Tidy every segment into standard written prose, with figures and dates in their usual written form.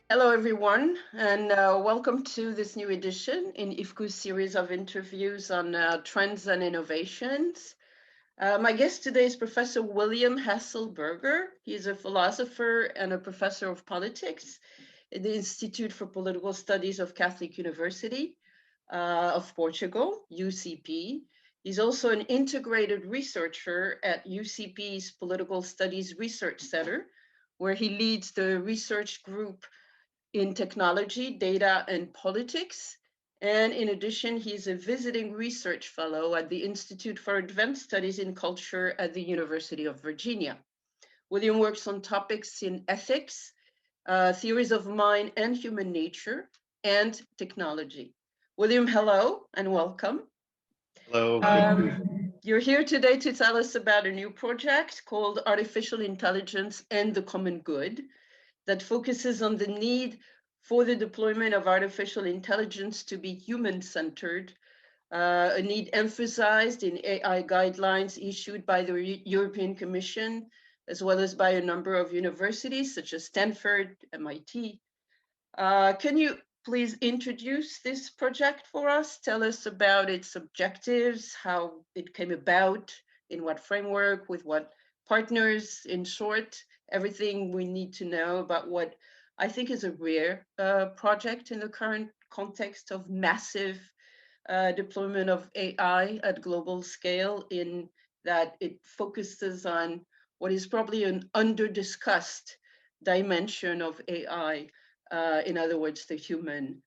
Hello, everyone, and welcome to this new edition in IFCU's series of interviews on trends and innovations. My guest today is Professor William Hasselberger. He's a philosopher and a professor of politics at the Institute for Political Studies of Catholic University of Portugal, UCP. He's also an integrated researcher at UCP's Political Studies Research Center, where he leads the research group in technology, data, and politics. And in addition, he's a visiting research fellow at the Institute for Advanced Studies in Culture at the University of Virginia. William works on topics in ethics, theories of mind and human nature, and technology. William, hello and welcome. Hello, thank you. You're here today to tell us about a new project called Artificial Intelligence and the Common Good that focuses on the need for the deployment of artificial intelligence to be human-centered, a need emphasized in AI guidelines issued by the European Commission, as well as by a number of universities such as Stanford, MIT. Can you please introduce this project for us? Tell us about its objectives, how it came about, in what framework, with what partners, in short, everything we need to know about what I think is a rare project in the current context of massive deployment of AI at global scale, in that it focuses on what is probably an under-discussed dimension of AI, in other words, the human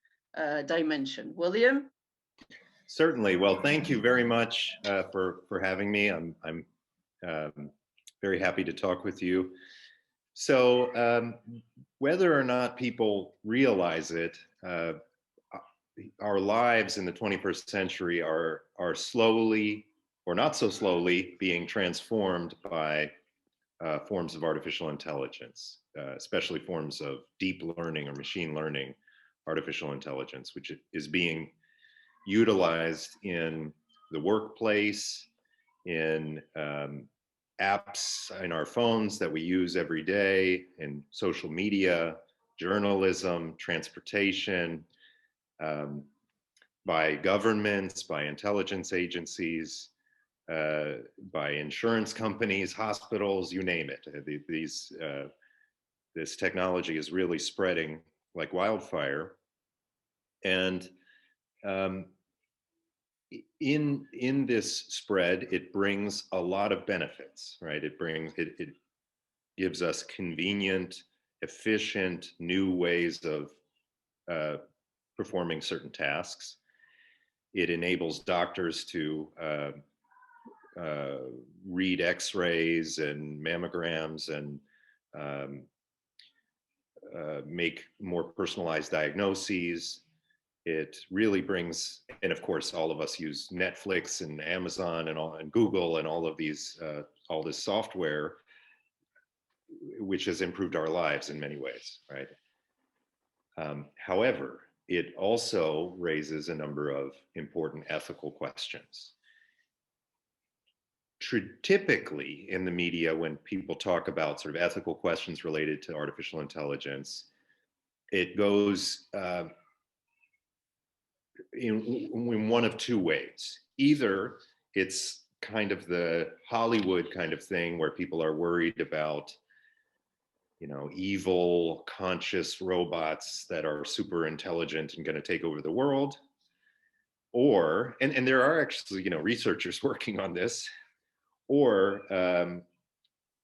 dimension. William? Certainly. Well, thank you very much for having me. I'm very happy to talk with you. So, whether or not people realize it, our lives in the 21st century are slowly, or not so slowly, being transformed by forms of artificial intelligence, especially forms of deep learning or machine learning artificial intelligence, which is being utilized in the workplace, in apps in our phones that we use every day, in social media, journalism, transportation, by governments, by intelligence agencies, by insurance companies, hospitals, you name it. This technology is really spreading like wildfire. And in this spread, it brings a lot of benefits, right? It gives us convenient, efficient, new ways of performing certain tasks. It enables doctors to read X-rays and mammograms and make more personalized diagnoses. It really brings, and of course, all of us use Netflix and Amazon and Google and all of these, all this software, which has improved our lives in many ways, right? However, it also raises a number of important ethical questions. Typically in the media, when people talk about sort of ethical questions related to artificial intelligence, it goes in one of two ways. Either it's kind of the Hollywood kind of thing where people are worried about, you know, evil, conscious robots that are super intelligent and going to take over the world. Or, and there are actually, you know, researchers working on this, or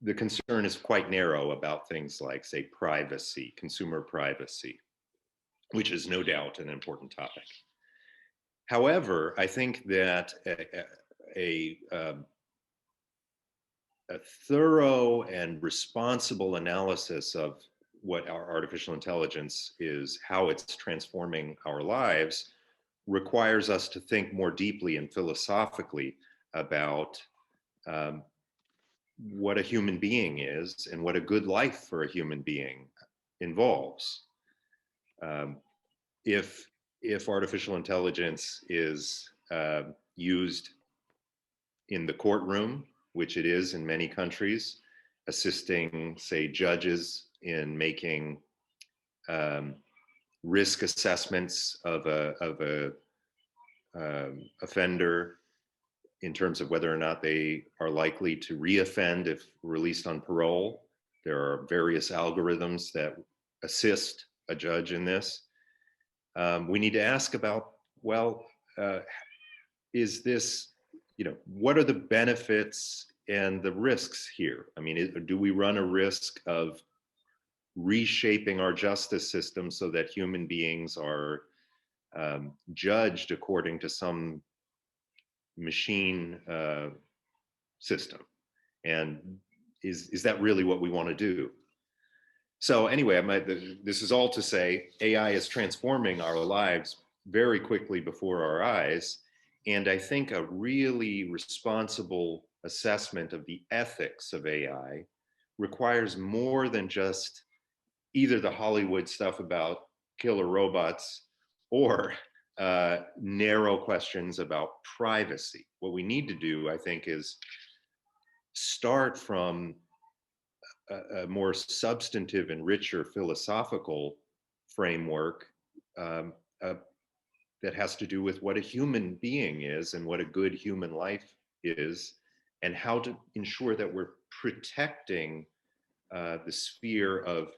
the concern is quite narrow about things like, say, privacy, consumer privacy, which is no doubt an important topic. However, I think that a thorough and responsible analysis of what our artificial intelligence is, how it's transforming our lives, requires us to think more deeply and philosophically about what a human being is and what a good life for a human being involves. If artificial intelligence is used in the courtroom, which it is in many countries, assisting, say, judges in making risk assessments of a offender in terms of whether or not they are likely to reoffend if released on parole. There are various algorithms that assist a judge in this. We need to ask about, well, is this, what are the benefits and the risks here? I mean, do we run a risk of reshaping our justice system so that human beings are judged according to some machine system? And is that really what we want to do? So anyway, this is all to say AI is transforming our lives very quickly before our eyes. And I think a really responsible assessment of the ethics of AI requires more than just either the Hollywood stuff about killer robots or narrow questions about privacy. What we need to do, I think, is start from a more substantive and richer philosophical framework that has to do with what a human being is and what a good human life is, and how to ensure that we're protecting the sphere of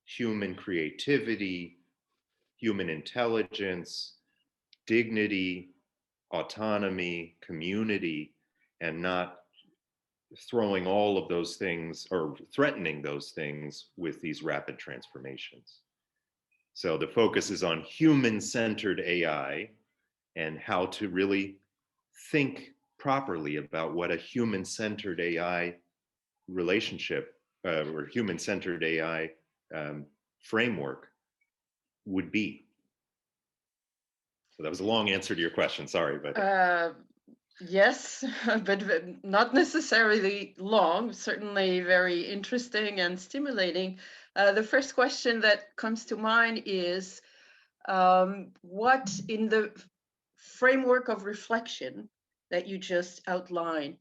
human creativity, human intelligence, dignity, autonomy, community, and not throwing all of those things or threatening those things with these rapid transformations. So the focus is on human-centered AI and how to really think properly about what a human-centered AI relationship or human-centered AI framework would be. So that was a long answer to your question, sorry. But yes, but not necessarily long, certainly very interesting and stimulating. The first question that comes to mind is, what in the framework of reflection that you just outlined,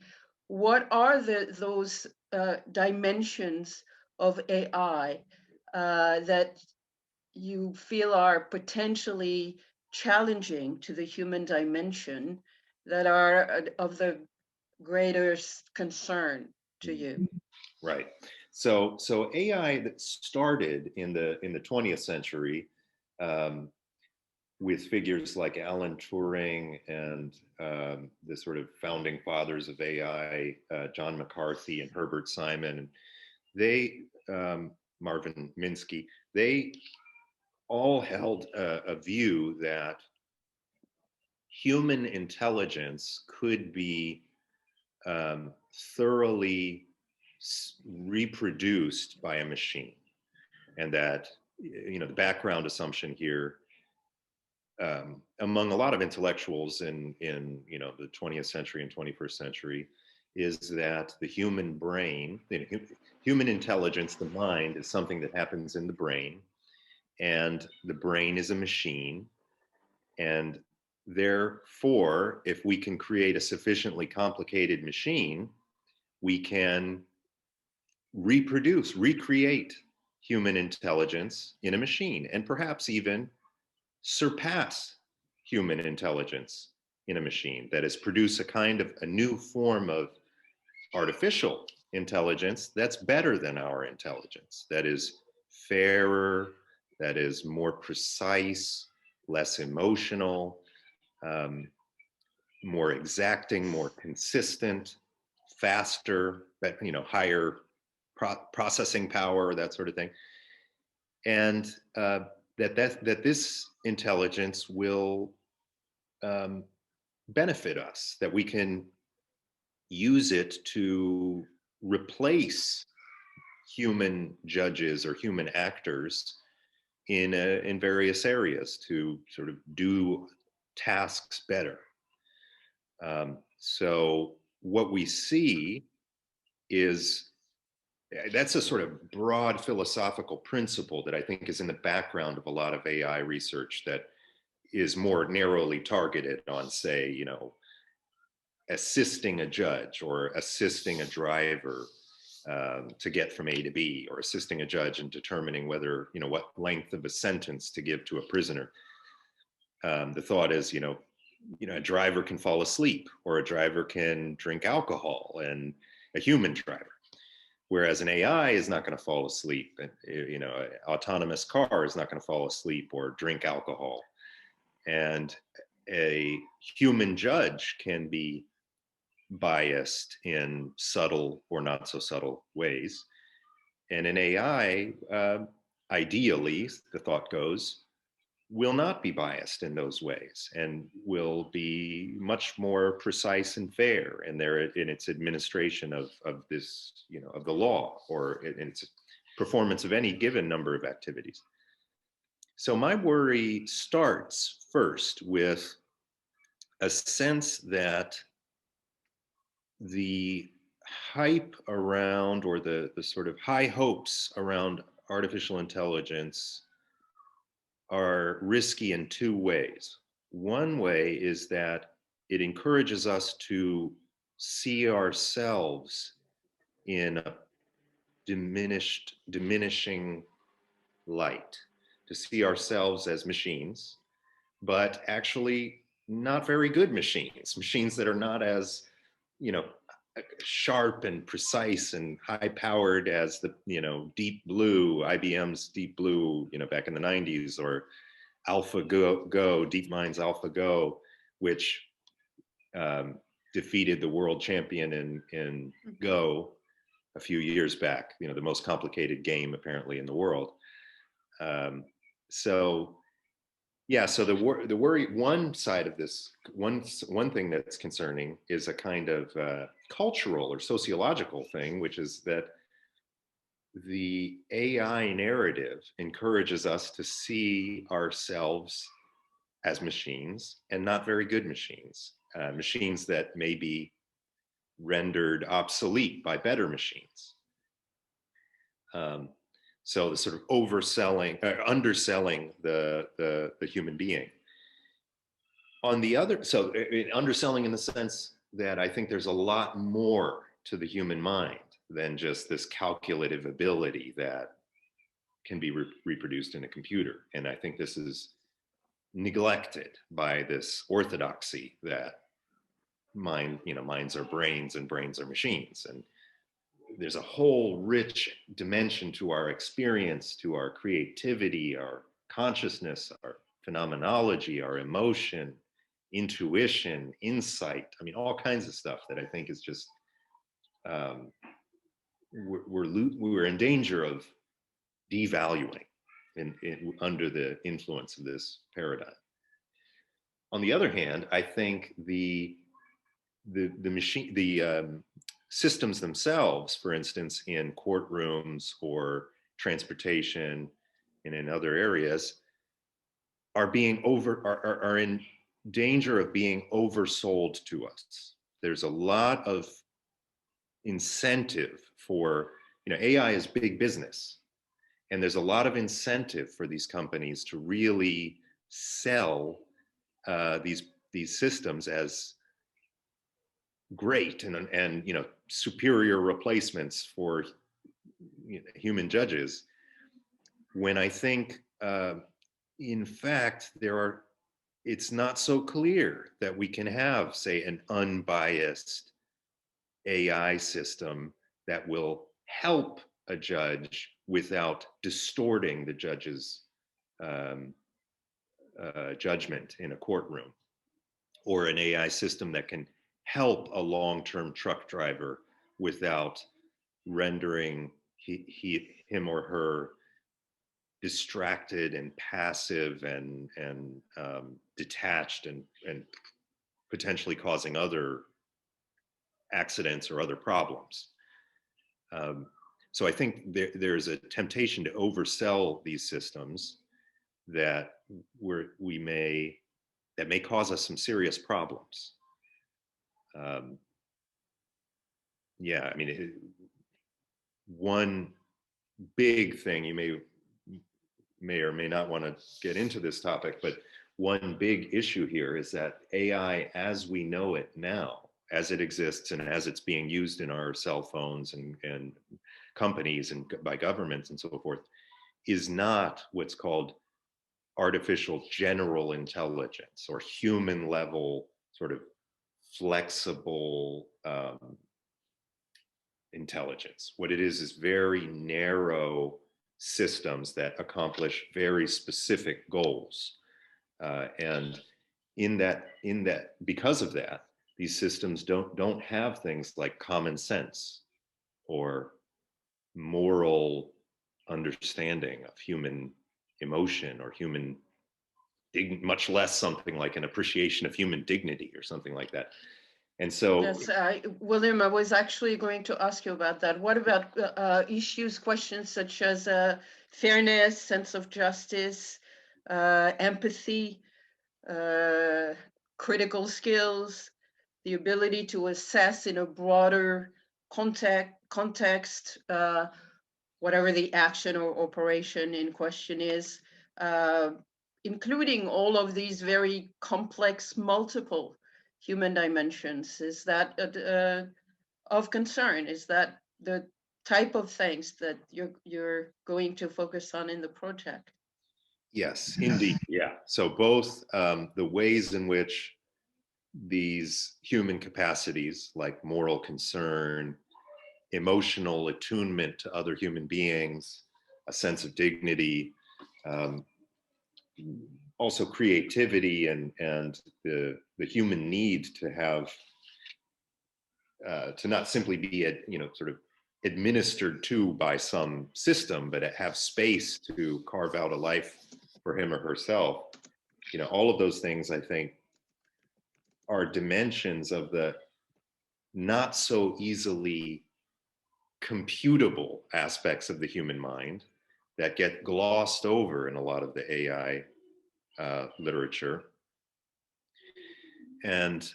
what are those dimensions of AI that you feel are potentially challenging to the human dimension, that are of the greatest concern to you? Right. So AI that started in the 20th century with figures like Alan Turing and the sort of founding fathers of AI, John McCarthy and Herbert Simon, they, Marvin Minsky, they all held a view that human intelligence could be thoroughly reproduced by a machine, and that the background assumption here among a lot of intellectuals in the 20th century and 21st century is that the human brain, human intelligence, the mind, is something that happens in the brain, and the brain is a machine, and therefore if we can create a sufficiently complicated machine, we can recreate human intelligence in a machine, and perhaps even surpass human intelligence in a machine. That is, produce a new form of artificial intelligence that's better than our intelligence, that is fairer, that is more precise, less emotional, more exacting, more consistent, faster, but higher processing power, that sort of thing. And that this intelligence will benefit us, that we can use it to replace human judges or human actors in various areas to sort of do tasks better. So what we see is, that's a sort of broad philosophical principle that I think is in the background of a lot of AI research that is more narrowly targeted on, say, assisting a judge or assisting a driver, to get from A to B, or assisting a judge in determining whether, what length of a sentence to give to a prisoner. The thought is, a driver can fall asleep, or a driver can drink alcohol, and a human driver. Whereas an AI is not going to fall asleep. An autonomous car is not going to fall asleep or drink alcohol. And a human judge can be biased in subtle or not so subtle ways. And an AI, ideally, the thought goes, will not be biased in those ways, and will be much more precise and fair in its administration of this, of the law, or in its performance of any given number of activities. So my worry starts first with a sense that the hype around, or the sort of high hopes around artificial intelligence are risky in two ways. One way is that it encourages us to see ourselves in a diminishing light, to see ourselves as machines, but actually not very good machines that are not as, sharp and precise and high powered as the, Deep Blue, IBM's Deep Blue, back in the 90s, or AlphaGo, DeepMind's AlphaGo, which defeated the world champion in Go a few years back, the most complicated game apparently in the world. So the worry, one side of this, one thing that's concerning is a kind of cultural or sociological thing, which is that the AI narrative encourages us to see ourselves as machines, and not very good machines, machines that may be rendered obsolete by better machines. So the sort of underselling the human being. On the other, so underselling in the sense that I think there's a lot more to the human mind than just this calculative ability that can be reproduced in a computer. And I think this is neglected by this orthodoxy that minds are brains and brains are machines. And there's a whole rich dimension to our experience, to our creativity, our consciousness, our phenomenology, our emotion, intuition, insight. I mean, all kinds of stuff that I think is just, we're in danger of devaluing under the influence of this paradigm. On the other hand, I think the systems themselves, for instance, in courtrooms or transportation and in other areas, are in danger of being oversold to us. There's a lot of incentive for, AI is big business, and there's a lot of incentive for these companies to really sell these systems as great and superior replacements for human judges, when I think in fact it's not so clear that we can have, say, an unbiased AI system that will help a judge without distorting the judge's judgment in a courtroom, or an AI system that can help a long-term truck driver without rendering him or her distracted and passive and detached and potentially causing other accidents or other problems. So I think there's a temptation to oversell these systems that may cause us some serious problems. Yeah, I mean, one big thing, you may or may not want to get into this topic, but one big issue here is that AI, as we know it now, as it exists and as it's being used in our cell phones and companies and by governments and so forth, is not what's called artificial general intelligence or human level sort of flexible intelligence. What it is very narrow systems that accomplish very specific goals. And in that, because of that, these systems don't have things like common sense or moral understanding of human emotion or human much less something like an appreciation of human dignity or something like that. And so, yes, William, I was actually going to ask you about that. What about issues, questions such as fairness, sense of justice, empathy, critical skills, the ability to assess in a broader context, whatever the action or operation in question is, including all of these very complex, multiple human dimensions? Is that of concern? Is that the type of things that you're going to focus on in the project? yes, indeed, yeah. So both the ways in which these human capacities like moral concern, emotional attunement to other human beings, a sense of dignity, also creativity and the human need to have to not simply be sort of administered to by some system, but have space to carve out a life for him or herself. All of those things, I think, are dimensions of the not so easily computable aspects of the human mind that get glossed over in a lot of the AI literature. And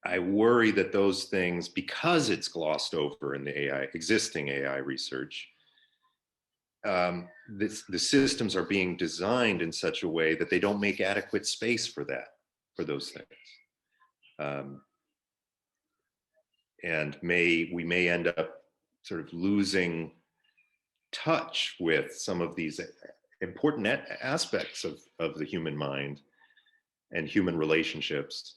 I worry that those things, because it's glossed over in the existing AI research, the systems are being designed in such a way that they don't make adequate space for those things. And we may end up sort of losing touch with some of these important aspects of the human mind and human relationships,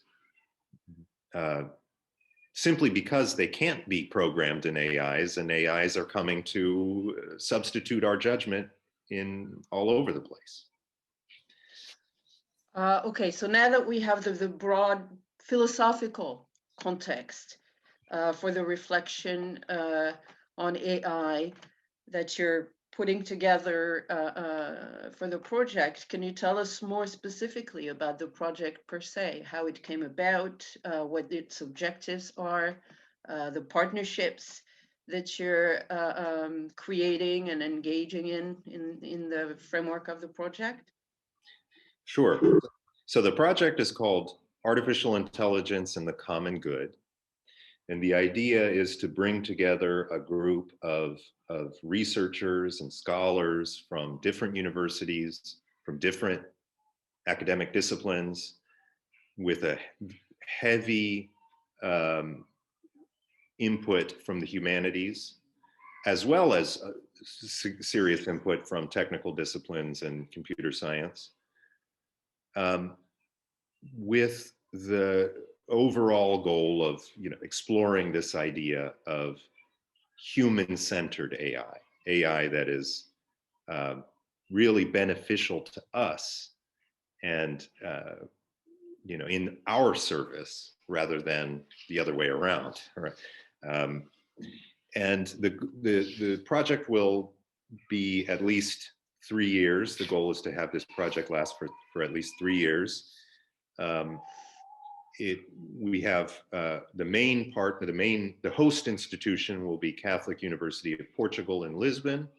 simply because they can't be programmed in AIs, and AIs are coming to substitute our judgment in all over the place. Okay, so now that we have the broad philosophical context for the reflection on AI that you're putting together for the project, can you tell us more specifically about the project per se, how it came about, what its objectives are, the partnerships that you're creating and engaging in the framework of the project? Sure. So the project is called Artificial Intelligence and the Common Good. And the idea is to bring together a group of researchers and scholars from different universities, from different academic disciplines, with a heavy input from the humanities, as well as serious input from technical disciplines and computer science, with the overall goal of exploring this idea of human-centered AI that is really beneficial to us and in our service rather than the other way around. Right? And the project will be at least 3 years. The goal is to have this project last for at least 3 years. We have the host institution will be Catholic University of Portugal in Lisbon.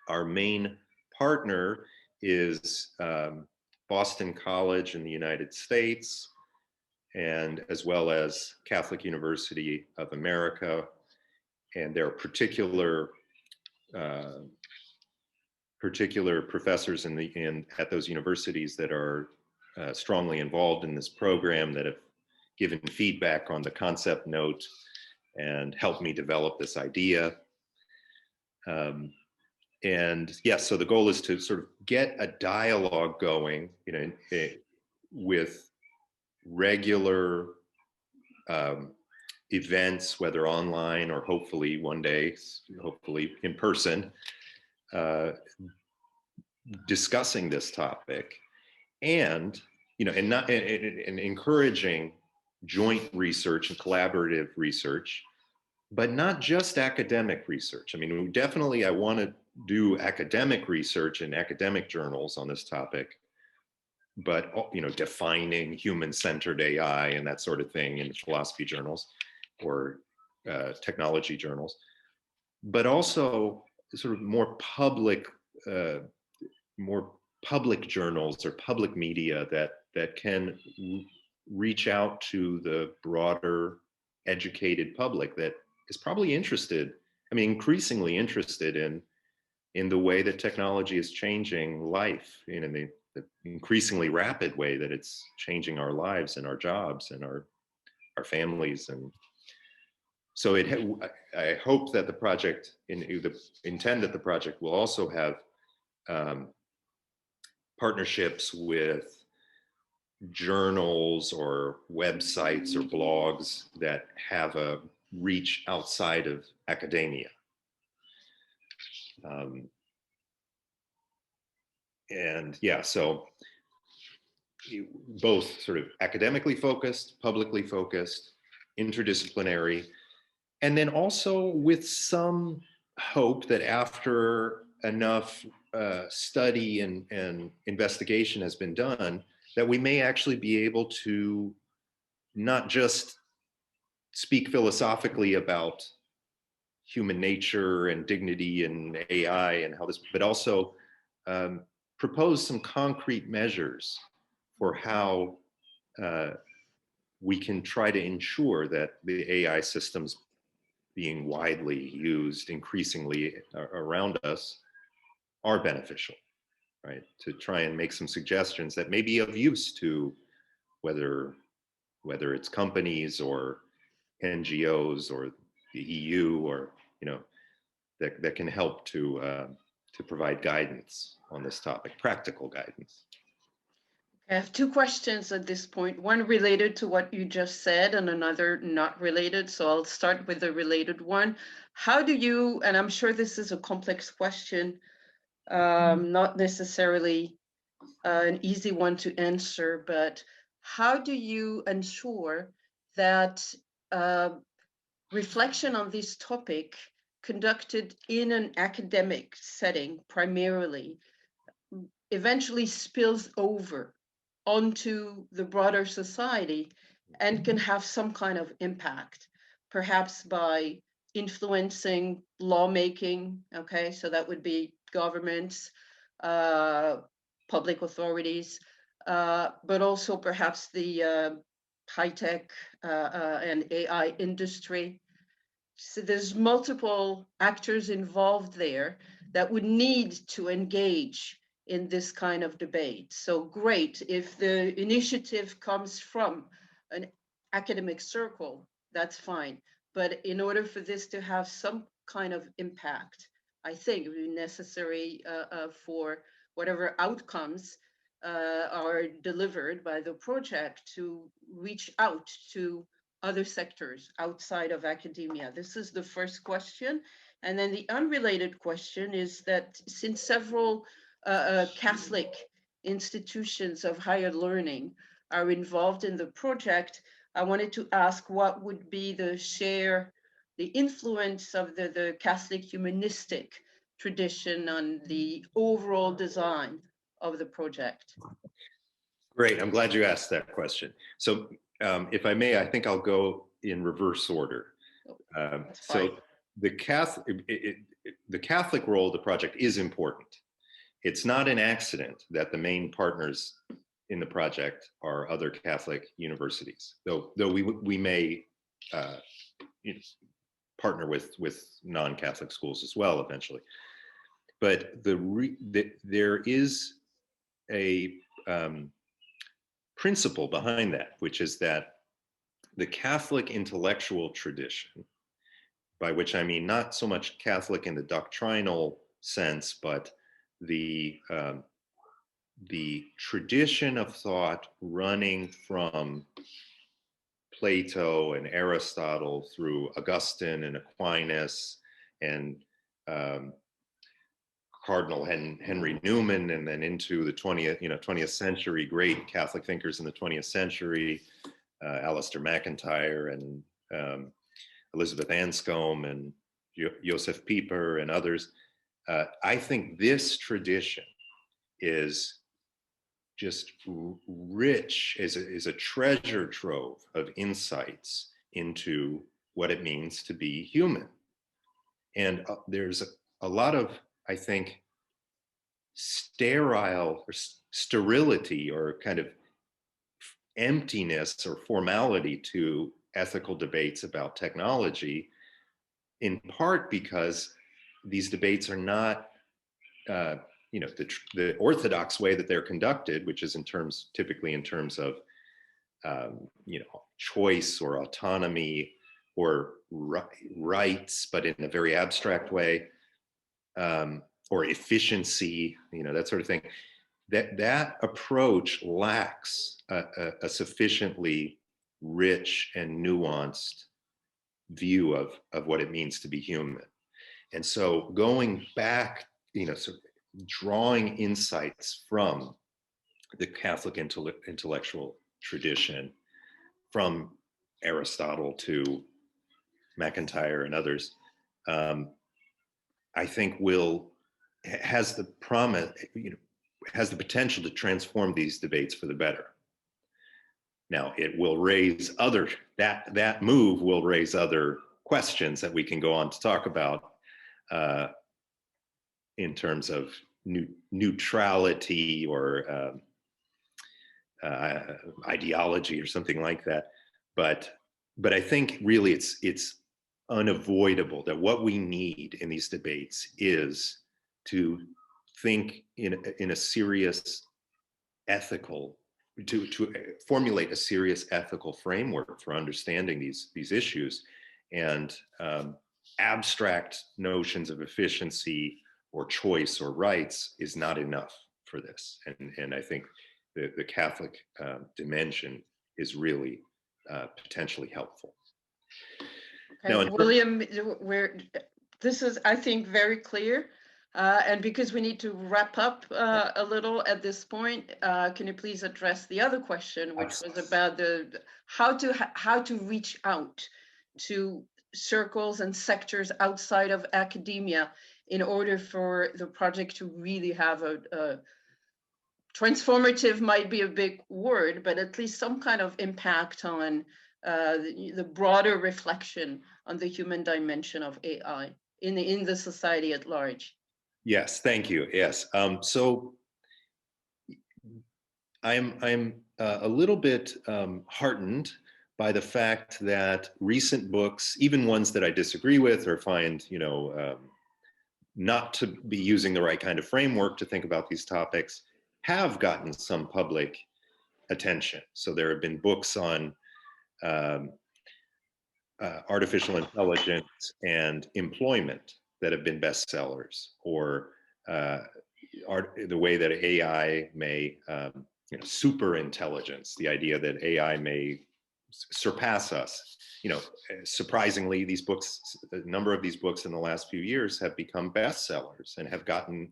Our main partner is Boston College in the United States, and as well as Catholic University of America. And there are particular professors at those universities that are strongly involved in this program, that have given feedback on the concept note and helped me develop this idea. And yes, so the goal is to sort of get a dialogue going, with regular events, whether online or hopefully one day, hopefully in person, discussing this topic, and and encouraging joint research and collaborative research, but not just academic research. I mean, definitely I want to do academic research in academic journals on this topic, but defining human-centered AI and that sort of thing in philosophy journals or technology journals, but also sort of more public journals or public media that can reach out to the broader educated public that is probably interested, increasingly interested in the way that technology is changing life, in the increasingly rapid way that it's changing our lives and our jobs and our families. And so I hope that the project, intend that the project will also have partnerships with journals or websites or blogs that have a reach outside of academia. And yeah, so both sort of academically focused, publicly focused, interdisciplinary, and then also with some hope that after enough study and investigation has been done, that we may actually be able to not just speak philosophically about human nature and dignity and AI and how this, but also propose some concrete measures for how we can try to ensure that the AI systems being widely used increasingly around us are beneficial, right? To try and make some suggestions that may be of use to whether it's companies or NGOs or the EU, or that can help to provide guidance on this topic, practical guidance. I have two questions at this point, one related to what you just said and another not related. So I'll start with the related one. How do you, and I'm sure this is a complex question, not necessarily an easy one to answer, but how do you ensure that reflection on this topic conducted in an academic setting primarily eventually spills over onto the broader society and can have some kind of impact, perhaps by influencing lawmaking, okay? So that would be governments, public authorities, but also perhaps the high-tech and AI industry. So there's multiple actors involved there that would need to engage in this kind of debate. So great, if the initiative comes from an academic circle, that's fine. But in order for this to have some kind of impact, I think it would be necessary for whatever outcomes are delivered by the project to reach out to other sectors outside of academia. This is the first question. And then the unrelated question is that since several Catholic institutions of higher learning are involved in the project, I wanted to ask what would be the influence of the Catholic humanistic tradition on the overall design of the project. Great, I'm glad you asked that question. So if I may, I think I'll go in reverse order. So the Catholic role of the project is important. It's not an accident that the main partners in the project are other Catholic universities, though we may partner with non-Catholic schools as well eventually. But there is a principle behind that, which is that the Catholic intellectual tradition, by which I mean not so much Catholic in the doctrinal sense, but the tradition of thought running from Plato and Aristotle through Augustine and Aquinas and Cardinal Henry Newman, and then into the 20th century, great Catholic thinkers in the 20th century, Alistair MacIntyre and Elizabeth Anscombe and Joseph Pieper and others. I think this tradition is just rich, is a treasure trove of insights into what it means to be human. And there's a lot of, I think, sterile or sterility or kind of emptiness or formality to ethical debates about technology, in part because these debates are not the orthodox way that they're conducted, which is typically in terms of choice or autonomy or rights, but in a very abstract way, or efficiency, that sort of thing. That approach lacks a sufficiently rich and nuanced view of what it means to be human. And so going back, sort of drawing insights from the Catholic intellectual tradition, from Aristotle to MacIntyre and others, I think has the promise, has the potential to transform these debates for the better. Now, it will raise that move will raise other questions that we can go on to talk about in terms of neutrality or ideology or something like that. But I think really it's unavoidable that what we need in these debates is to think in a serious ethical, to formulate a serious ethical framework for understanding these issues, and abstract notions of efficiency or choice or rights is not enough for this. And I think the Catholic dimension is really potentially helpful. Okay, now, William, this is, I think, very clear. And because we need to wrap up a little at this point, can you please address the other question, which was about how to reach out to circles and sectors outside of academia in order for the project to really have a transformative, might be a big word, but at least some kind of impact on the broader reflection on the human dimension of AI in the society at large. Yes, thank you. Yes, so I'm a little bit heartened by the fact that recent books, even ones that I disagree with or find, not to be using the right kind of framework to think about these topics, have gotten some public attention. So there have been books on artificial intelligence and employment that have been bestsellers, or the way that AI may, super intelligence, the idea that AI may surpass us. Surprisingly, these books, a number of these books in the last few years have become bestsellers and have gotten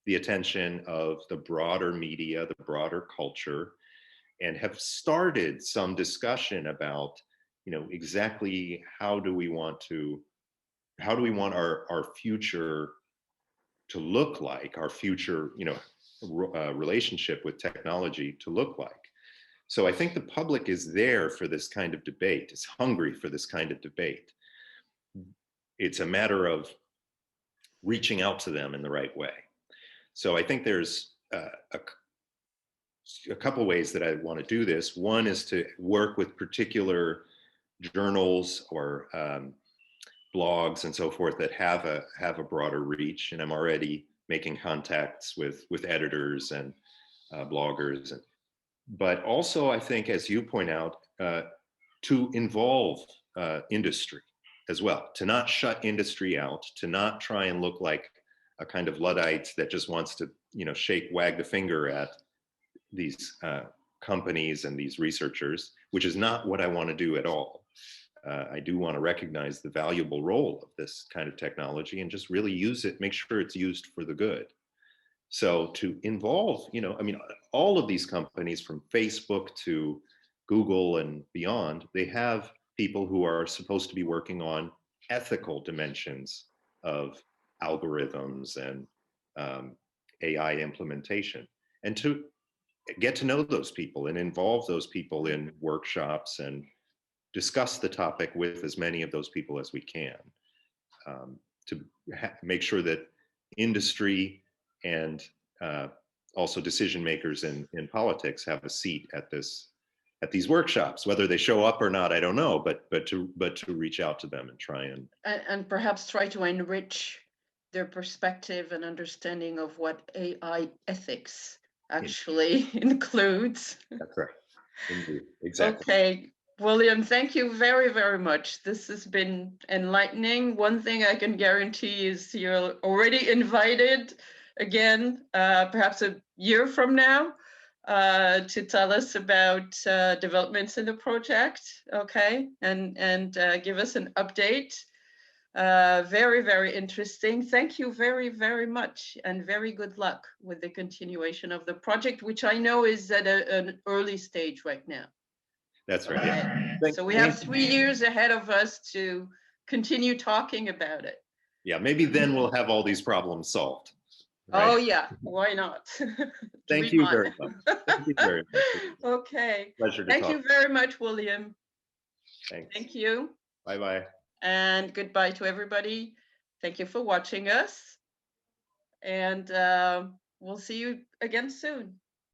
the attention of the broader media, the broader culture, and have started some discussion about, exactly how do we want our future to look like, our future, relationship with technology to look like. So I think the public is there for this kind of debate, is hungry for this kind of debate. It's a matter of reaching out to them in the right way. So I think there's a couple ways that I want to do this. One is to work with particular journals or blogs and so forth that have a broader reach, and I'm already making contacts with editors and bloggers. But also, I think, as you point out, to involve industry as well, to not shut industry out, to not try and look like a kind of Luddite that just wants to, wag the finger at these companies and these researchers, which is not what I want to do at all. I do want to recognize the valuable role of this kind of technology and just really use it, make sure it's used for the good. So to involve, all of these companies from Facebook to Google and beyond, they have people who are supposed to be working on ethical dimensions of algorithms and AI implementation. And to get to know those people and involve those people in workshops and discuss the topic with as many of those people as we can, to make sure that industry and also decision makers in politics have a seat at these workshops. Whether they show up or not, I don't know, but to reach out to them and try and perhaps try to enrich their perspective and understanding of what AI ethics actually includes. That's right. Indeed. Exactly. Okay, William, thank you very, very much. This has been enlightening. One thing I can guarantee is you're already invited again, perhaps a year from now, to tell us about developments in the project, okay, and give us an update. Very, very interesting. Thank you very, very much, and very good luck with the continuation of the project, which I know is at an early stage right now. That's right. Okay. Yeah. So we have 3 years ahead of us to continue talking about it. Yeah, maybe then we'll have all these problems solved. Right? Oh yeah, why not? Thank you very much. Thank you very much. Okay. Pleasure to Thank talk. you very much, William. Thanks. Thank you. Bye-bye. And goodbye to everybody. Thank you for watching us. And we'll see you again soon.